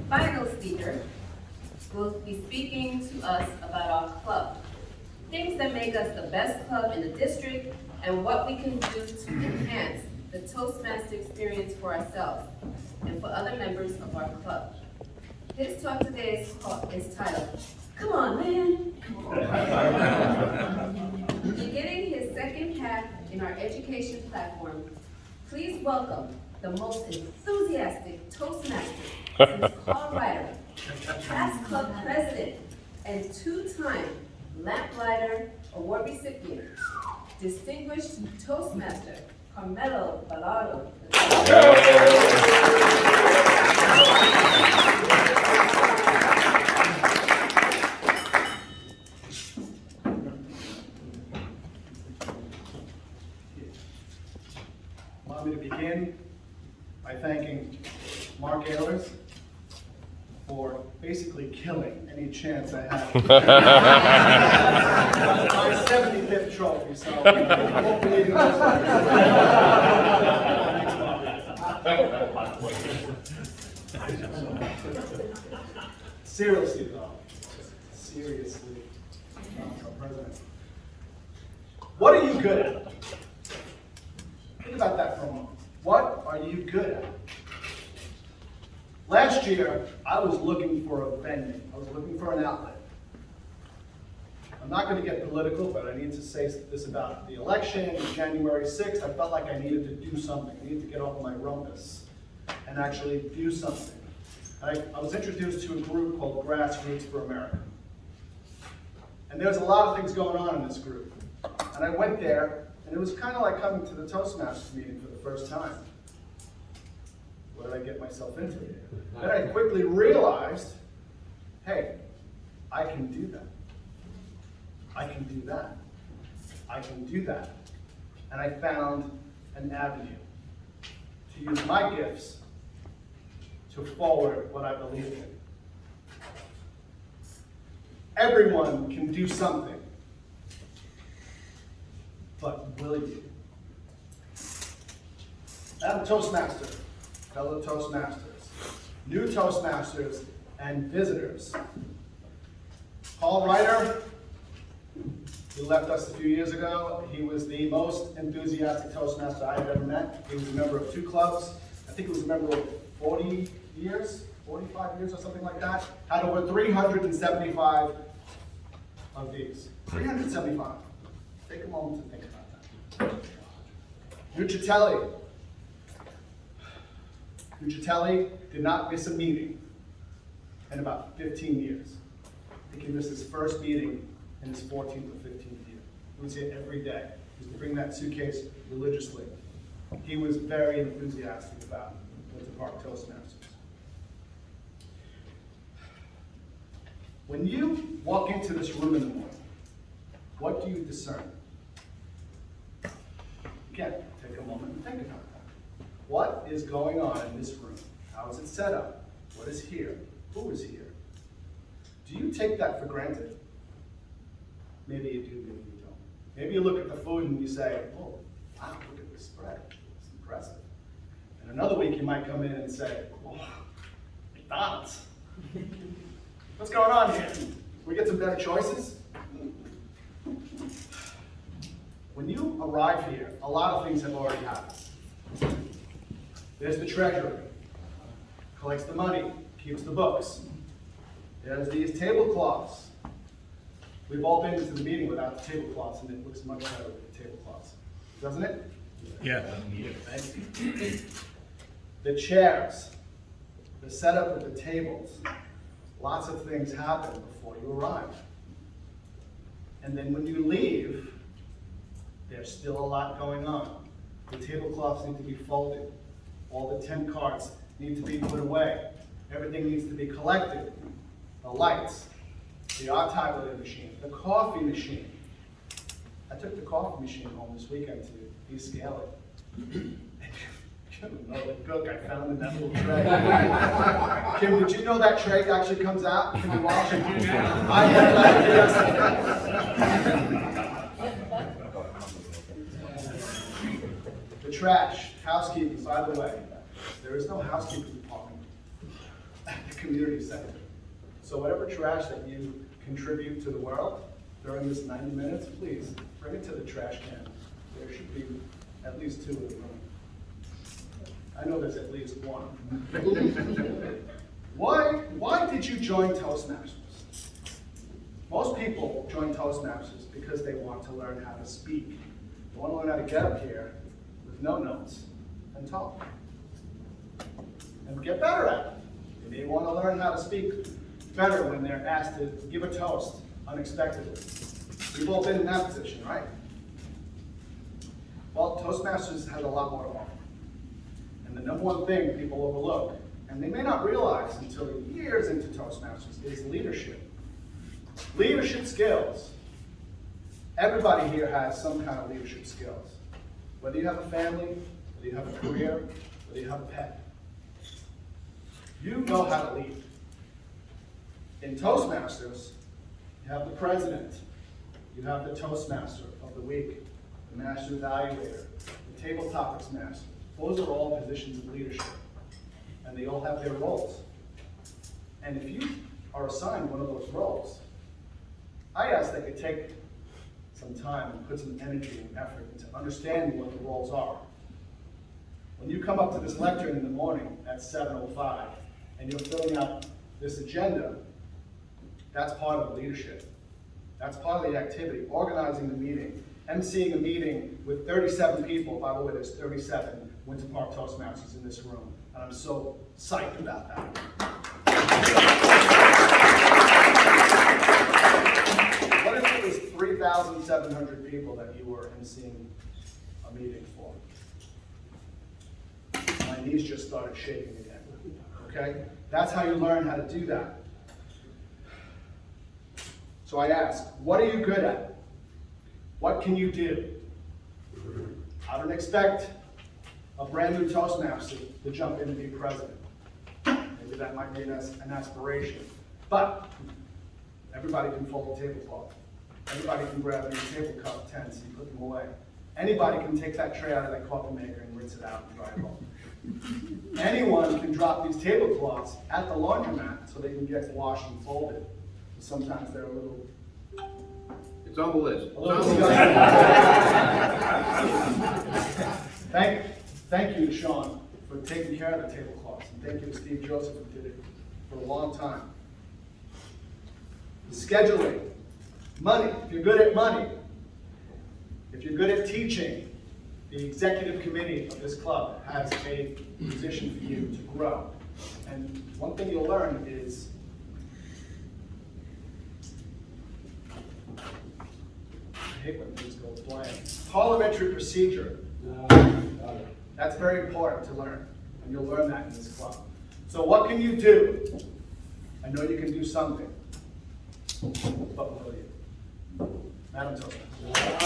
final speaker will be speaking to us about our club, things that make us the best club in the district, and what we can do to enhance the Toastmaster experience for ourselves and for other members of our club. His talk today is titled, "Come on, man." Beginning his second half in our education platform, please welcome the most enthusiastic Toastmaster since Carl Ryder, past club president, and two-time Lamplighter Award recipient, distinguished Toastmaster Carmelo Belardo. Allow me to begin by thanking Mark Ehlers for basically killing any chance I had. My 75th trophy, so I won't be leaving Seriously though, seriously, President, what are you good at? Think about that for a moment. What are you good at? Last year, I was looking for a venue. I was looking for an outlet. I'm not going to get political, but I need to say this about the election, January 6th. I felt like I needed to do something. I needed to get off my rumpus and actually do something. I was introduced to a group called Grassroots for America. And there's a lot of things going on in this group. And I went there, and it was kind of like coming to the Toastmasters meeting for the first time. What did I get myself into? Then I quickly realized, hey, I can do that. I can do that. I can do that. And I found an avenue to use my gifts to forward what I believe in. Everyone can do something, but will you? I'm a Toastmaster, fellow Toastmasters, new Toastmasters, and visitors. Paul Ryder, who left us a few years ago, he was the most enthusiastic Toastmaster I have ever met. He was a member of 2 clubs. I think he was a member of 40 years, 45 years or something like that. Had over 375 of these. 375. Take a moment to think about that. Nucitelli did not miss a meeting in about 15 years. I think he missed his first meeting in his 14th or 15th year. He was here every day. He used to bring that suitcase religiously. He was very enthusiastic about Winter Park Toastmasters. When you walk into this room in the morning, what do you discern? Again, take a moment and think about that. What is going on in this room? How is it set up? What is here? Who is here? Do you take that for granted? Maybe you do, maybe you don't. Maybe you look at the food and you say, oh, wow, look at this spread. It's impressive. And another week you might come in and say, oh, McDonald's. What's going on here? Can we get some better choices? When you arrive here, a lot of things have already happened. There's the treasurer, collects the money, keeps the books. There's these tablecloths. We've all been to the meeting without the tablecloths, and it looks much better with the tablecloths, doesn't it? Yeah. The chairs, the setup of the tables. Lots of things happen before you arrive. And then when you leave, there's still a lot going on. The tablecloths need to be folded. All the 10 carts need to be put away. Everything needs to be collected. The lights, the autopilot machine, the coffee machine. I took the coffee machine home this weekend to descale it. Another cook I found in that little tray. Kim, did you know that tray actually comes out? Can you wash it? I had that The trash, housekeeping, by the way. There is no housekeeping department at the community center. So whatever trash that you contribute to the world during this 90 minutes, please bring it to the trash can. There should be at least 2 in the room. I know there's at least 1. Why did you join Toastmasters? Most people join Toastmasters because they want to learn how to speak. They want to learn how to get up here with no notes and talk. And get better at it. They may want to learn how to speak better when they're asked to give a toast unexpectedly. We've all been in that position, right? Well, Toastmasters has a lot more to offer. And the number one thing people overlook, and they may not realize until years into Toastmasters, is leadership. Leadership skills. Everybody here has some kind of leadership skills. Whether you have a family, whether you have a career, whether you have a pet. You know how to lead. In Toastmasters, you have the president, you have the Toastmaster of the week, the master evaluator, the table topics master. Those are all positions of leadership, and they all have their roles. And if you are assigned one of those roles, I ask that you take some time and put some energy and effort into understanding what the roles are. When you come up to this lectern in the morning at 7:05 and you're filling out this agenda, that's part of the leadership. That's part of the activity, organizing the meeting, emceeing a meeting with 37 people. By the way, there's 37 Winter Park Toastmasters in this room, and I'm so psyched about that. What if it was 3,700 people that you were emceeing a meeting for? My knees just started shaking again, okay? That's how you learn how to do that. So I ask, what are you good at? What can you do? I don't expect a brand new Toastmaster to jump in and be president. Maybe that might be an aspiration. But everybody can fold a tablecloth. Everybody can grab any tablecloth tents and put them away. Anybody can take that tray out of that coffee maker and rinse it out and dry it off. Anyone can drop these tablecloths at the laundromat so they can get washed and folded. Sometimes they're a little... It's on the list. Thank you, Sean, for taking care of the tablecloths. And thank you to Steve Joseph, who did it for a long time. Scheduling. Money. If you're good at money, if you're good at teaching, the executive committee of this club has a position for you to grow. And one thing you'll learn is I hate when things go blank. Parliamentary procedure. That's very important to learn, and you'll learn that in this club. So what can you do? I know you can do something, but will you? Madam Toastmaster.